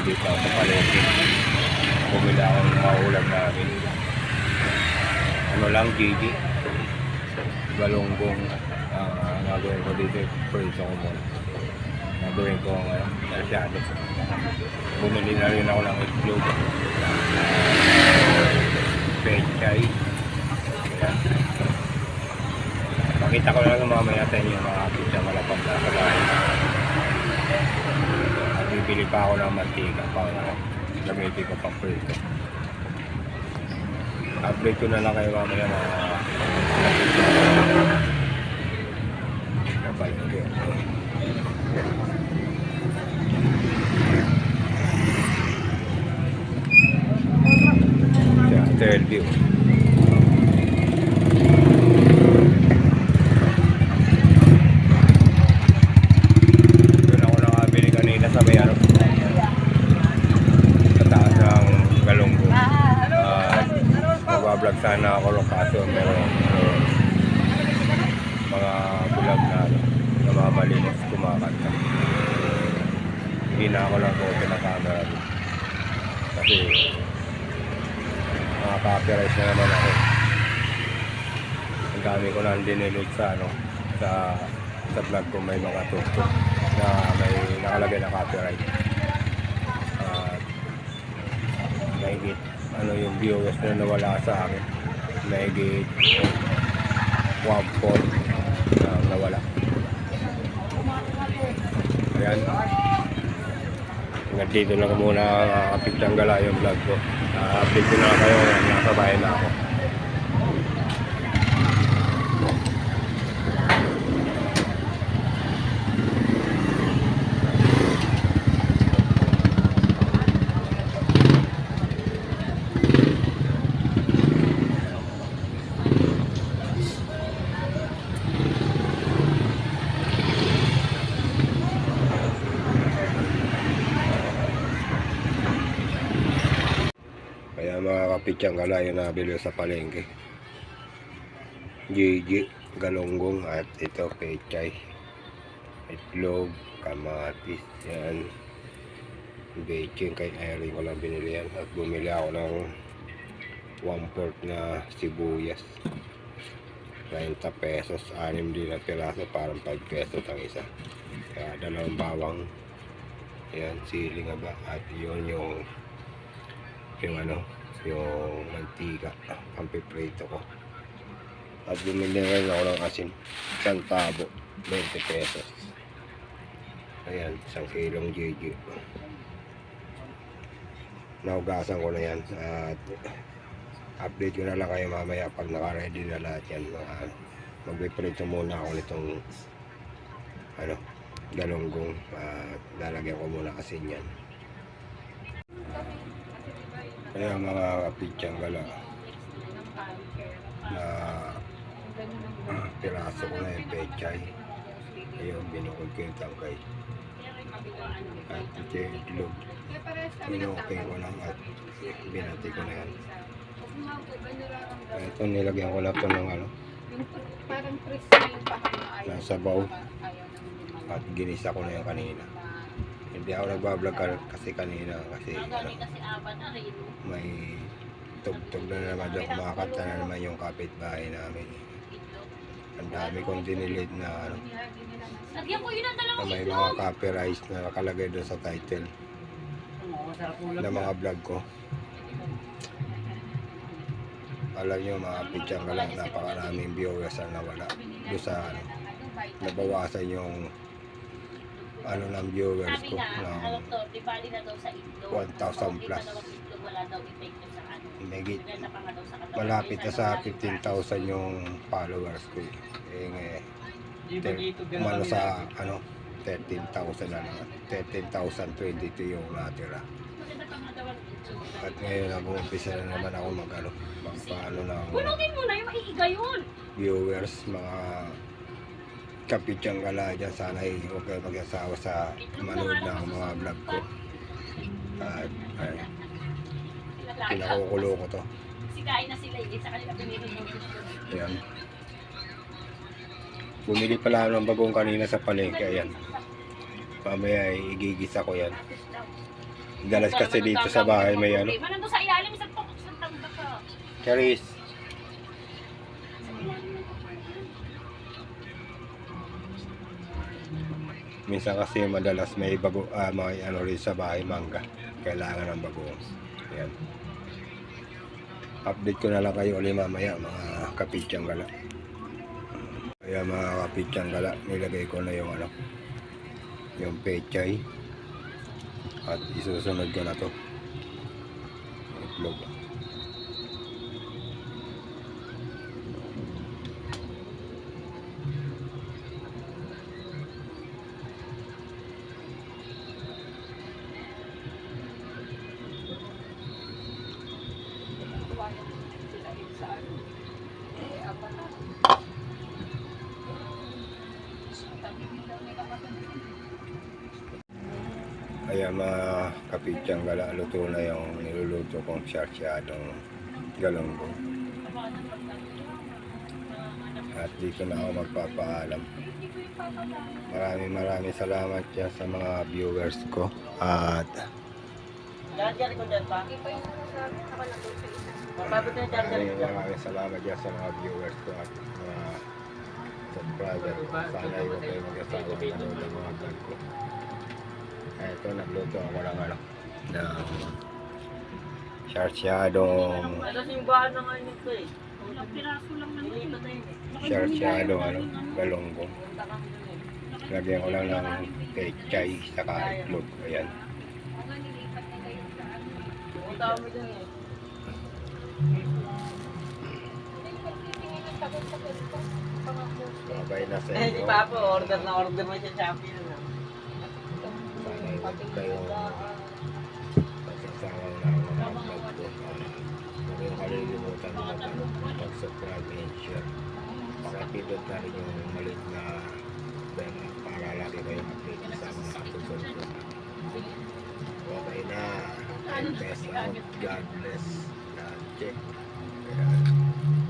nandito ako sa palengke. Bumili ako ng mga ulam namin. Ano lang, Gigi. Galunggong. Gagawin ko dito, prito ko muna. Gagawin ko masyado. Bumili na rin ako ng itlog. Pechay. Ayan. Makita ko na lang mamaya tayo yung mga pizza malapag na sa bahay. At bibili pa ako ng mantika pa. Gamitin ko pang prito. Update ko na lang kayo mamaya mga kapal ko. Sa third view. Doon ako nakabili kanina sa Bayaro. Sa taas ng Galunggong. Magbablog sana ako ng kaso meron mga bulag na namamalinis kumakanta. Hindi na ako lang open na camera kasi mga copyright na naman ako. Ang dami ko na dinelete sa sa vlog ko, may mga tuktok na may nakalagay na copyright. Mahigit yung viewers na nawala sa akin, mahigit 1/4 na nawala. Ayan, hanggang dito lang muna Kapityang Gala yung vlog ko. Update ko na kayo, nasa bahay na ako. Kaya mga Kapityang Gala yung nabili sa palengke. Gigi, galunggong at ito pechay. Itlog, kamatis, yan. Bacon kay Irene ko lang binili yan. At bumili ako ng 1/4 na sibuyas. 30 pesos, 6 din na piraso, parang 5 pesos ang isa. Kaya 2 bawang. Yan, sili nga ba? At yun yung mantika, pampiprito ko. At bumili rin ako ng asin, 1 tabo, 20 pesos. Ayan, 1 kilong GG. Naugasan ko na yan. At update ko na lang kayo mamaya pag naka-ready na lahat yan. Magpiprito muna ako nitong galunggong. Lalagyan ko muna asin yan. Kaya mga Kapityang Gala na piraso ko na yung pechay. Ayun, binukod ko yung tangkay. At ito yung itlog. Binukod ko lang at binati ko na yan. Ito nilagyan ko na ito ng nasa baw. At ginisa ko na yung kanina. Hindi ako nagbablog kasi kanina kasi may tugtog na naman doon, kumakanta na naman yung kapitbahay namin. Ang dami kong dinelete na may mga copyright na nakalagay doon sa title na mga vlog ko. Alam nyo mga Kapityang Gala, napakaraming viewers na nawala doon sa nabawasan yung ng viewers ko ng 1,000 plus. Malapit na sa 15,000 yung followers ko. Umano sa 13,000 na lang. 13,022 yung natira. At ngayon nag-uumpisa na naman ako magpaano ng viewers, mga Kapityang Gala dyan. Sana huwag kayo mag-asawa sa manood ng mga vlog ko. At pinakukulo ko to. Sikain na sila sa kanila binili ng gusto. Ayan. Bumili pala ng bagong kanina sa palengke. Ayan. Mamaya igigisa ko yan. Dalas kasi dito sa bahay may ano. Nandun sa ilalim sa tukok sa tambak ka. Charis. Sa ilalim ng tukok. Minsan kasi madalas may bago, may ano rin sa bahay mangga. Kailangan ng bagoong. Yan. Update ko na lang kayo ulit mamaya mga kapitsyang gala. Kaya mga kapitsyang gala, nilagay ko na yung ano, yung pechay. At isusunod ko na to. Itlog. Kaya mga kapitsyang gala, luto na yung niluluto kong sarsyadong galunggong. At dito na ako magpapaalam. Maraming salamat dyan sa mga viewers ko. At maraming salamat dyan sa mga viewers ko at mga subscriber ko. Sana ay huwag kayo mag-asawa ng mga vlog ko. Ito, nagluto ako ng ano, ng sarsyadong galunggong. Lagyan ko lang ng pechay saka itlog. Ayan. Sabay na sa inyo. Order na order mo sa Shopee. Sana ay huwag kayo pagsasawang ng mga vlog ko. Huwag kayong kalilimutan na mag-subscribe and share. Pakipindot na rin yung maliit na bell para lagi kayong update sa mga susunod ko. Okay na. And best out. God bless. Check. Ayan.